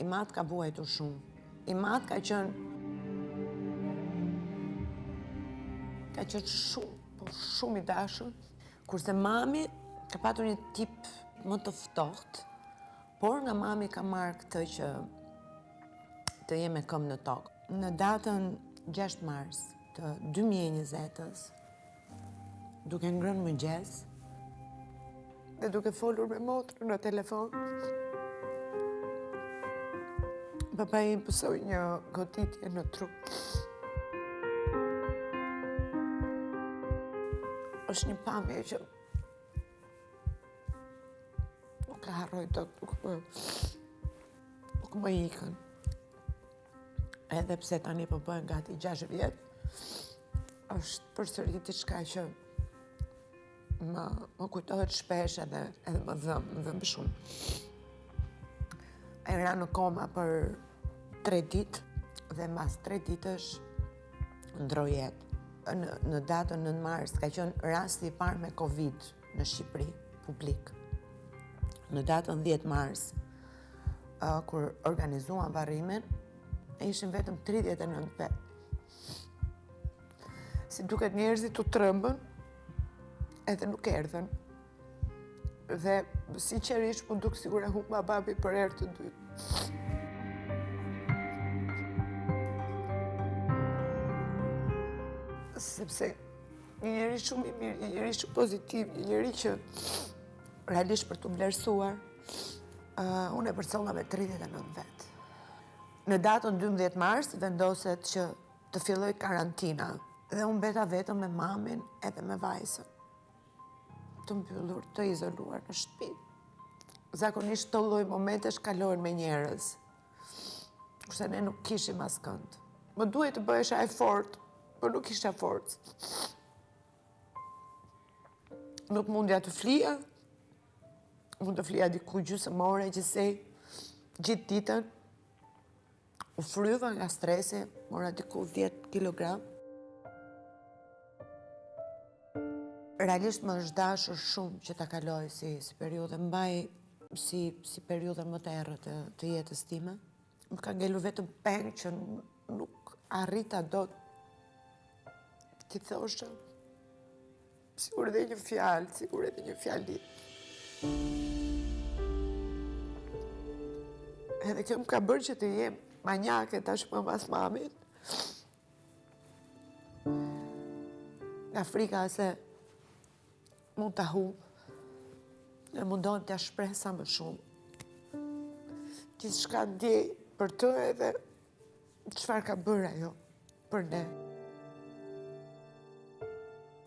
Imat ka vuajtur shumë. Imat ka qenë shumë i dashur, kurse mami ka patur një tip më të ftohtë, por nga mami ka marrë këtë që të jem me këmbë në tokë. Në datën 6 mars të 2020-s, duke ngrënë mëngjes dhe duke folur me motrën në telefon, baba im pësoi një goditje në trup. Është një pamje që nuk e harroj dot, nuk më ikën. Edhe pse tani po bëhen gati 6 vjet, është përsëri diçka që më kujtohet shpesh edhe më dhëm shumë. Ai ra në koma për 3 ditë dhe mbas 3 ditësh ndroi jetë. Në datën 9 mars ka qenë rasti i parë me Covid në Shqipëri, publik. Në datën 10 mars, kur organizuan varrimin, ishin vetëm 39 vet. Si duket njerëzit u trembën, edhe nuk erdhen. Dhe sinqerisht më duk sigur e humba babi për herë të dytë. Sepse një njeri shumë i mirë, një njeri shumë pozitiv, një njeri që realisht për të vlerësuar, unë e përcolla me 39 vetë. Në datën 12 mars vendoset që të filloj karantina dhe unë beta vetëm me mamin edhe me vajzën. Të mbyllur, të izoluar në shtëpi. Zakonisht të lloj momentesh kalohen me njerëz, kurse ne nuk kishim askënd. Më duhet të bëhesha e fortë, por nuk kisha forcë. Nuk mundja të flija, mund të flija diku gjysmë ore gjithsej, gjithë ditën. U fryva nga stresi, mora diku 10 kilogram. Realisht më është dashur shumë që ta kaloj si periudhë, mbaj si periudhën më të errët të jetës time. Më ka ngelur vetëm peng që nuk arrita dot ti thosha, sigur edhe një fjali. Edhe kjo më ka bërë që të jem manjake tashmë pas mamit. Nga frika se mund ta humb, dhe mundohem t'ja shpreh sa më shumë. Gjithçka ndjej për të edhe çfarë ka bërë ajo për ne.